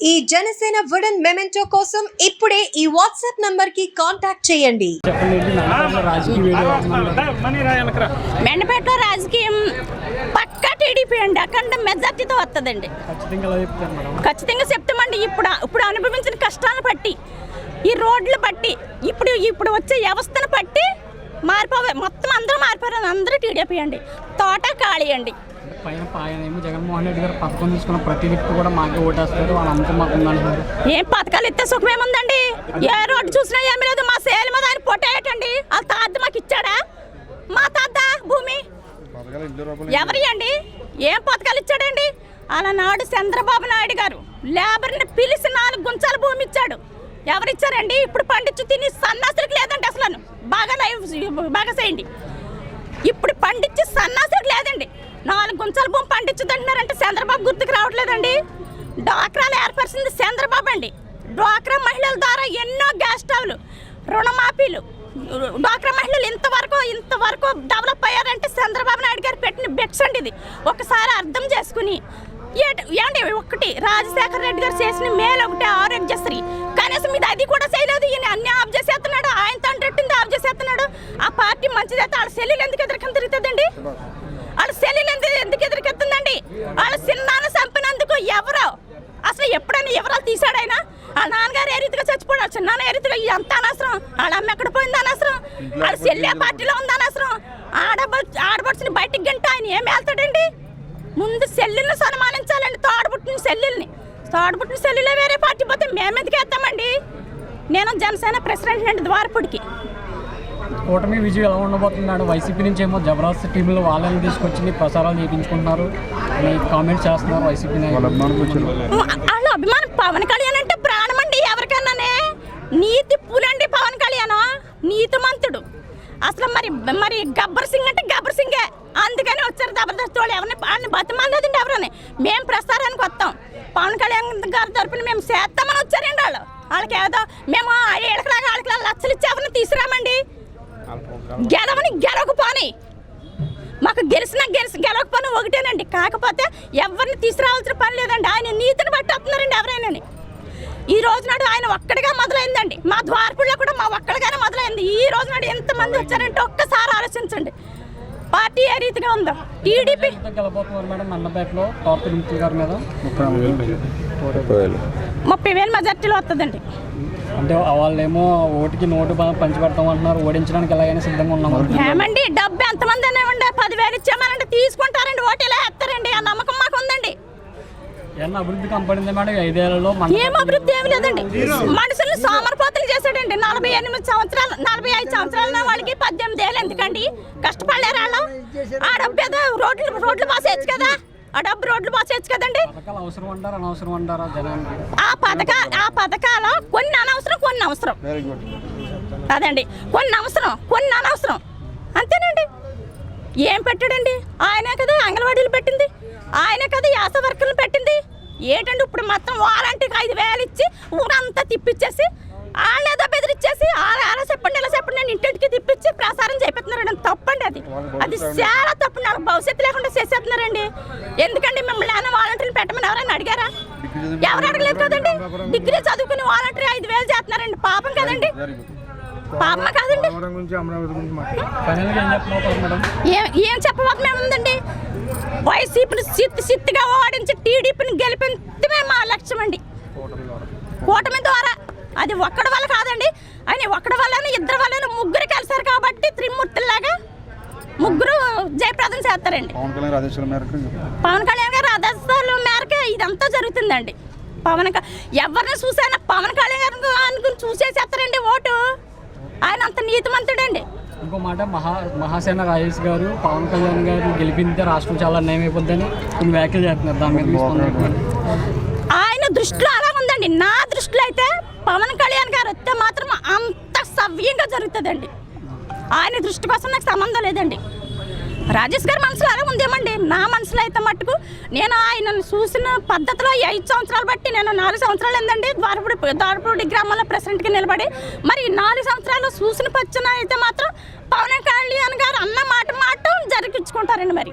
ఈ Janasena wooden memento కోసం ఇప్పుడే ఈ వాట్సాప్ నంబర్ కి కాంటాక్ట్ చేయండి. మెండపేటలో రాజకీయం పక్కా టీడీపీ అండి. అఖండ మెజార్టీతో వస్తుందండి. ఖచ్చితంగా చెప్తామండి. ఇప్పుడు అనుభవించిన కష్టాలను బట్టి, ఈ రోడ్లు బట్టి, ఇప్పుడు వచ్చే వ్యవస్థను బట్టి మొత్తం అందరూ మారిపోయారు. అందరూ టీడీపీ అండి. తోట ఖాళీ అండి. జగన్మోహన్ రెడ్డి గారు పథకం తీసుకున్న ప్రతి వ్యక్తి కూడా మాకే ఓటేస్తారు. వాళ్ళంతా మాకు ఉందంటున్నారు. ఏం పథకాలు ఇస్తే సుఖమేముందండి? ఏ రోడ్డు చూసినా ఏమి లేదు. మా సేల మీద ఆయన పొట్టేయటండి. వాళ్ళ తాత మాకు ఇచ్చాడా? మా తాత భూమి ఎవరి అండి? ఏం పథకాలు ఇచ్చాడండి? నాడు చంద్రబాబు నాయుడు గారు లేబర్ని పిలిచి 4 గుంచాల భూమి ఇచ్చాడు. ఎవరిచ్చారండి? ఇప్పుడు పండించు తిని సన్నాసులకు లేదండి. అసలు బాగా చేయండి. ఇప్పుడు పండించి సన్నాసులకు లేదండి. 4 గుంచాల భూమి పండించదంటున్నారంటే చంద్రబాబు గుర్తుకు రావట్లేదండి. డ్వాక్రాలు ఏర్పరిచింది చంద్రబాబు అండి. డ్వాక్రా మహిళల ద్వారా ఎన్నో గ్యాస్ స్టవ్లు, రుణమాఫీలు, డ్వాక్రా మహిళలు ఇంతవరకు డెవలప్ అయ్యారంటే చంద్రబాబు నాయుడు గారు పెట్టిన బెట్స్ అండి. ఇది ఒకసారి అర్థం చేసుకుని ఏంటి ఒకటి రాజశేఖర రెడ్డి గారు చేసిన మేలు ఒకటి ఆరోగ్యశ్రీ, కనీసం ఇది అది కూడా చేయలేదు. ఈయన అన్ని ఆఫ్ చేసేస్తున్నాడు. ఆయన తండ్రి ఆఫ్ చేసేస్తున్నాడు. ఆ పార్టీ మంచిదైతే వాళ్ళ సెల్లులు ఎందుకు ఎదురుకని తిరుగుతుందండి? వాళ్ళ సెల్లులు ఎందుకు ఎదురుకెత్తుందండి? వాళ్ళ చిన్నాన్ని చంపినందుకు ఎవరో అసలు ఎప్పుడైనా వివరాలు తీసాడు ఆయన? వాళ్ళ నాన్నగారు ఏ రీతిగా చచ్చిపోయాడు, చిన్నాన్న ఏ రీతిగా, ఎంత అనవసరం. వాళ్ళ అమ్మ ఎక్కడ పోయింది అనవసరం. వాళ్ళ సెల్లే పార్టీలో ఉంది అనవసరం. ఆడబడుచుని బయటికి గంట ఆయన ఏం వెళ్తాడండి? ముందు సెల్లుల్ని సన్మానించాలండి. తోడబుట్టిన సెల్లులే వేరే పార్టీ పోతే మేము ఎందుకు వేస్తామండి? నేను జనసేన ప్రెసిడెంట్ అండి ద్వారపుడికి. కూటమి విజయం ఎలా ఉండబోతున్నాడు? వైసీపీ నుంచి ఏమో జబర్దస్త్ టీంలో వాళ్ళని తీసుకొచ్చి ప్రసారాలు చేయించుకుంటున్నారు అని కామెంట్ చేస్తున్నారు. వైసీపీ వాళ్ళ అభిమానం పవన్ కళ్యాణ్ అంటే ప్రాణం అండి. ఎవరికన్నానే నీతి పూలండి పవన్ కళ్యాణ్. నీతిమంతుడు అసలు. మరి గబ్బర్ సింగ్ అంటే గబ్బర్ సింగే. అందుకని వచ్చారు జబర్దస్త్ వాళ్ళు. ఎవరిని బతిమాలేదండి ఎవరని. మేము ప్రసారానికి వస్తాం. పవన్ కళ్యాణ్ గారి తరపున మేము చేస్తామని వచ్చారండి వాళ్ళు. వాళ్ళకి ఏదో మేము వాళ్ళకి లక్షలు ఇచ్చి ఎవరిని తీసుకురామండి. గెలవకపోని మాకు గెలవకపోని ఒకటేనండి. కాకపోతే ఎవరిని తీసుకురావాల్సిన పని లేదండి. ఆయన నీతిని బట్టి వస్తున్నారండి ఎవరైనా. ఈ రోజు నాడు ఆయన ఒక్కడిగా మొదలైందండి. మా ద్వారపుల్లో కూడా మా ఒక్కడిగానే మొదలైంది. ఈ రోజు నాడు ఎంతమంది వచ్చారంటే ఒక్కసారి ఆలోచించండి. పార్టీ ఏ రీతిగా ఉందో. టీడీపీ 30,000 మెజార్టీలో వస్తుందండి. అంటే వాళ్ళేమో ఓటుకి నోటు పంచిపెడతాం అంటున్నారు. ఓడించడానికి ఎలాగైనా సిద్ధంగా ఉన్నాము. ఏమండి డబ్బు ఎంతమంది అనే ఉండే 10,000 ఇచ్చామనంటే తీసుకుంటారండి. ఓటు ఇలా వేస్తారండి. ఆ నమ్మకం మాకు ఉందండి. ఏమన్నా అభివృద్ధి కంపడింది మేడం 5 ఏళ్లలో? ఏం అభివృద్ధి ఏమి లేదండి. మనుషుల్ని సోమరపోతులు చేశాడండి. 45 సంవత్సరాల వాళ్ళకి 18 ఏళ్ళు ఎందుకండి? కష్టపడలేరు వాళ్ళు. ఆ డబ్బు ఏదో రోడ్లు పాసేయచ్చు కదా. ఆ డబ్బు రోడ్లు పాసేయచ్చు కదండి. అవసరం అంటారా అనవసరం అంటారా జనానికి? ఆ పథకాలు కొన్ని అవసరం అదండి. కొన్ని అనవసరం అంతేనండి. ఏం పెట్టాడండి? ఆయనే కదా అంగన్వాడీలు పెట్టింది. ఆయనే కదా యాస వర్కులను పెట్టింది. ఏంటండి ఇప్పుడు మొత్తం వాలంటీర్కి 5,000 ఇచ్చి ఊరంతా తిప్పించేసి వాళ్ళేదో బెదిరిచ్చేసి అలా చెప్పండి ఇలా చెప్పండి నేను ఇంటింటికి తిప్పించి ప్రసారం చేపిస్తున్నారండి. తప్పండి. అది చాలా తప్పు. నాకు భవిష్యత్తు లేకుండా చేసేస్తున్నారండి. ఎందుకండి మిమ్మల్ని వాలంటీర్ని పెట్టమని ఎవరైనా అడిగారా? ఎవరు అడగలేదు కదండి. డిగ్రీ చదువుకుని వాలంటీర్ 5,000 చేస్తున్నారండి. పాపం కదండి. పాపం కాదండి. ఏం చెప్పబోతుందండి? వైసీపీని సిత్తుగా ఓడించి టీడీపీని గెలిపించడమే మా లక్ష్యం అండి. కూటమి ద్వారా. అది ఒక్కడి వల్ల కాదండి. ఆయన ఒక్కడి వల్ల ఇద్దరు వల్ల ముగ్గురు కలిసారు కాబట్టి త్రిమూర్తుల్లాగా ముగ్గురు జయప్రదం చేస్తారండి. పవన్ కళ్యాణ్ గారు ఆదేశాల మేరకు ఇదంతా జరుగుతుందండి. ఎవరిని చూసైనా పవన్ కళ్యాణ్ గారు చూసేసేస్తారండి ఓటు. ఆయన అంత నీతిమంతుడండి. ఇంకో మాట మహాసేన రాజేష్ గారు పవన్ కళ్యాణ్ గారు గెలిపితే రాష్ట్రం చాలా అన్యాయం అయిపోద్దని కొన్ని వ్యాఖ్యలు చేస్తున్నారు. దాని మీద ఆయన దృష్టిలో అలా ఉందండి. నా దృష్టిలో అయితే పవన్ కళ్యాణ్ గారు వస్తే మాత్రం అంత సవ్యంగా జరుగుతుందండి. ఆయన దృష్టి కోసం నాకు సంబంధం లేదండి. రాజేష్ గారి మనసులో అలా ఉందేమండి. నా మనసులో అయితే మట్టుకు నేను ఆయనను చూసిన పద్ధతిలో 5 సంవత్సరాలు బట్టి నేను 4 సంవత్సరాలు ఏందండి ద్వారపుడి గ్రామంలో ప్రెసిడెంట్గా నిలబడి మరి 4 సంవత్సరాలు చూసిన పచ్చన అయితే మాత్రం పవన్ కళ్యాణ్ గారు అన్న మాట జరిపించుకుంటారండి మరి.